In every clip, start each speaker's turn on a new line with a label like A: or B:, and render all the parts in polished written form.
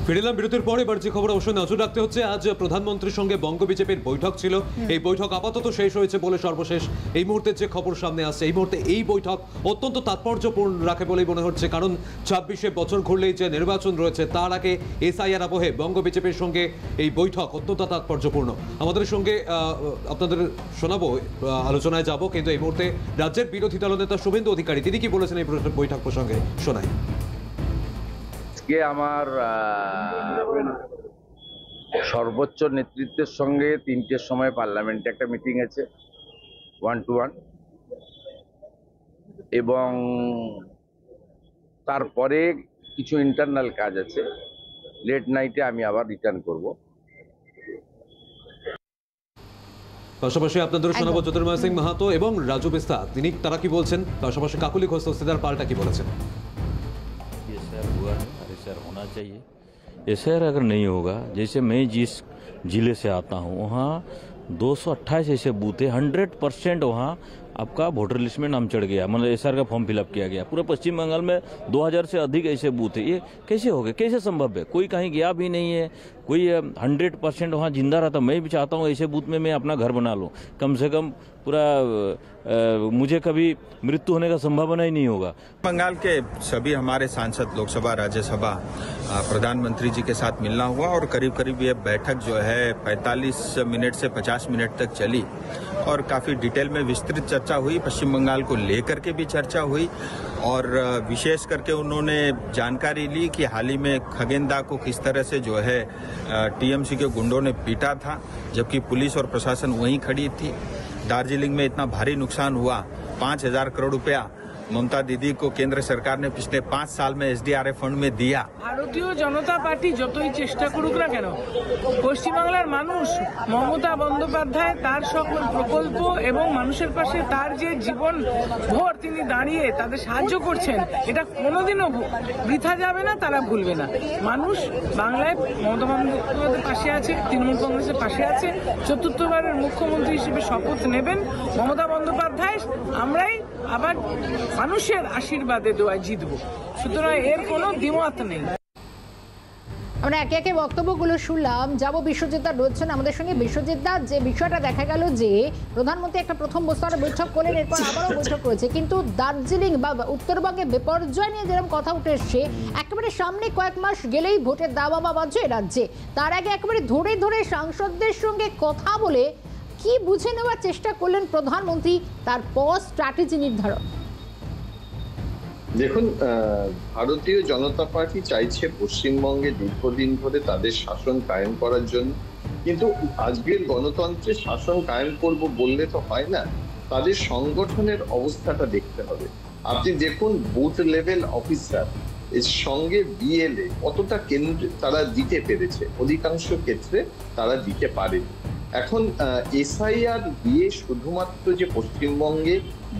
A: ফিরলাম বিরতির পর এবার যে খবর অবশ্যই নজর রাখতে হচ্ছে। আজ প্রধানমন্ত্রীর সঙ্গে বঙ্গ বিজেপির বৈঠক ছিল। এই বৈঠক আপাতত শেষ হয়েছে বলে সর্বশেষ এই মুহূর্তে যে খবর সামনে আসছে, এই মুহূর্তে এই বৈঠক অত্যন্ত তাৎপর্যপূর্ণ রাখে বলেই মনে হচ্ছে। কারণ ২৬শে বছর ঘুরলেই যে নির্বাচন রয়েছে, তার আগে এসআইআর আবহে বঙ্গ বিজেপির সঙ্গে এই বৈঠক অত্যন্ত তাৎপর্যপূর্ণ। আমাদের সঙ্গে আপনাদের শোনাবো, আলোচনায় যাব, কিন্তু এই মুহূর্তে রাজ্যের বিরোধী দলনেতা শুভেন্দু অধিকারী তিনি কি বলেছেন এই বৈঠক প্রসঙ্গে শোনাই।
B: আজকে আমার সর্বোচ্চ নেতৃত্বের সঙ্গে ৩টের সময় পার্লামেন্টে একটা মিটিং আছে 1-to-1, এবং তারপরে কিছু ইন্টারনাল কাজ আছে। লেট নাইটে আমি আবার রিটার্ন করব।
A: পাশাপাশি আপনাদের শোনাবো জ্যোতির্ময় সিং মাহাতো এবং রাজু বিস্তা তারা কি বলছেন, পাশাপাশি কাকুলি ঘোষ দস্তিদার পাল্টা কি বলেছেন।
C: एसआईआर होना चाहिए। एसआईआर अगर नहीं होगा, जैसे मैं जिस जिले से आता हूँ वहाँ 228 ऐसे बूथ है, 100% वहाँ आपका वोटर लिस्ट में नाम चढ़ गया, मतलब एसआईआर का फॉर्म फिलअप किया गया। पूरे पश्चिम बंगाल में 2000 से अधिक ऐसे बूथ है। ये कैसे हो गए, कैसे संभव है? कोई कहीं गया भी नहीं है, कोई 100% वहाँ जिंदा रहता। मैं भी चाहता हूँ ऐसे बूथ में मैं अपना घर बना लूँ, कम से कम पूरा मुझे कभी मृत्यु होने का संभावना ही नहीं होगा।
D: बंगाल के सभी हमारे सांसद लोकसभा राज्यसभा प्रधानमंत्री जी के साथ मिलना हुआ और करीब करीब ये बैठक जो है 45 मिनट से 50 मिनट तक चली और काफ़ी डिटेल में विस्तृत चर्चा हुई। पश्चिम बंगाल को लेकर के भी चर्चा हुई और विशेष करके उन्होंने जानकारी ली कि हाल ही में खगेंदा को किस तरह से जो है टीएमसी के गुंडों ने पीटा था, जबकि पुलिस और प्रशासन वहीं खड़ी थी। दार्जिलिंग में इतना भारी नुकसान हुआ, 5,000 करोड़ रुपया ममता दीदी को केंद्र सरकार ने पिछले 5 साल में एसडीआरएफ फंड में दिया।
E: ভারতীয় জনতা পার্টি যতই চেষ্টা করুক না কেন, পশ্চিমবাংলার মানুষ মমতা বন্দ্যোপাধ্যায় তার সকল প্রকল্প এবং মানুষের পাশে তার যে জীবন ভোর তিনি দাঁড়িয়ে তাদের সাহায্য করছেন, এটা কোনোদিনও বৃথা যাবে না, তারা ভুলবে না। মানুষ বাংলায় মমতা বন্দ্যোপাধ্যায়ের পাশে আছে, তৃণমূল কংগ্রেসের পাশে আছে। চতুর্থবারের মুখ্যমন্ত্রী হিসেবে শপথ নেবেন মমতা বন্দ্যোপাধ্যায়। আমরাই আবার মানুষের আশীর্বাদে দোয়ায় জিতবো, সুতরাং এর কোনো দ্বিমত নেই।
F: আমরা একে একে বক্তব্যগুলো শুনলাম। যাব বিশ্বজিৎ দা রয়েছেন আমাদের সঙ্গে। বিশ্বজিৎ দা, যে বিষয়টা দেখা গেল যে প্রধানমন্ত্রী একটা প্রথম স্তরে বৈঠক করলেন, এরপর আবারও বৈঠক করেছে, কিন্তু দার্জিলিং বা উত্তরবঙ্গে বিপর্যয় নিয়ে যেরকম কথা উঠে এসছে, একেবারে সামনে কয়েক মাস গেলেই ভোটের দাবাবা বাজছে রাজ্যে। তার আগে একেবারে ধরে ধরে সাংসদদের সঙ্গে কথা বলে কি বুঝে নেওয়ার চেষ্টা করলেন প্রধানমন্ত্রী, তারপর স্ট্র্যাটেজি নির্ধারণ।
G: দেখুন, ভারতীয় জনতা পার্টি চাইছে পশ্চিমবঙ্গে দীর্ঘদিন ধরে তাদের শাসন কায়েম করার জন্য, কিন্তু আজকের গণতন্ত্রে শাসন কায়েম করব বললে তো হয় না, তাদের সংগঠনের অবস্থাটা দেখতে হবে। আপনি দেখুন, বুথ লেভেল অফিসার এর সঙ্গে বিএলএ কতটা কেন্দ্রে তারা দিতে পেরেছে, অধিকাংশ ক্ষেত্রে তারা দিতে পারেনি। এখন এসআইআর দিয়ে শুধুমাত্র যে পশ্চিমবঙ্গে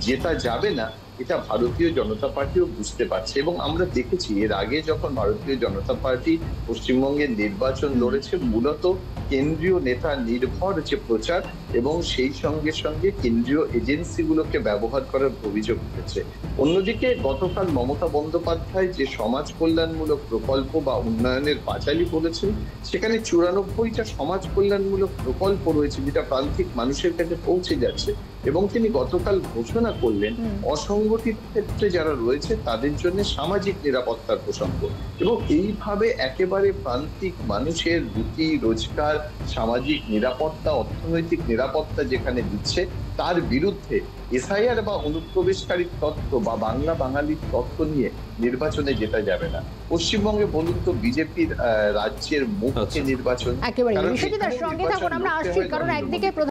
G: জেতা যাবে না, এটা ভারতীয় জনতা পার্টিও বুঝতে পারছে। এবং আমরা দেখেছি এর আগে যখন ভারতীয় জনতা পার্টি পশ্চিমবঙ্গের নির্বাচন লড়েছে, মূলত কেন্দ্রীয় নেতা নির্ভর যে প্রচার এবং সেই সঙ্গে সঙ্গে কেন্দ্রীয় এজেন্সিগুলোকে ব্যবহার করার অভিযোগ উঠেছে। অন্যদিকে গতকাল মমতা বন্দ্যোপাধ্যায় যে সমাজ কল্যাণমূলক প্রকল্প বা উন্নয়নের পাঁচালী বলেছেন, সেখানে 94টা সমাজ কল্যাণমূলক প্রকল্প রয়েছে যেটা প্রান্তিক মানুষের কাছে পৌঁছে যাচ্ছে। এবং তিনি গতকাল ঘোষণা করলেন অসংগঠিত ক্ষেত্রে যারা রয়েছে তাদের জন্য সামাজিক নিরাপত্তার প্রসঙ্গ। এবং এইভাবে একেবারে প্রান্তিক মানুষের রুটি রোজগার, সামাজিক নিরাপত্তা, অর্থনৈতিক নিরাপত্তা যেখানে দিচ্ছে, তার বিরুদ্ধে এসআইআর বা অনুপ্রবেশকারী তত্ত্ব বা বাংলা বাঙালির তত্ত্ব নিয়ে নির্বাচনে যেতে যাবে না। পশ্চিমবঙ্গে বলুন তো বিজেপির রাজ্যের মুখ্য নির্বাচন,
F: একেবারে সঙ্গে থাকুন, আমরা আসছি, কারণ একদিকে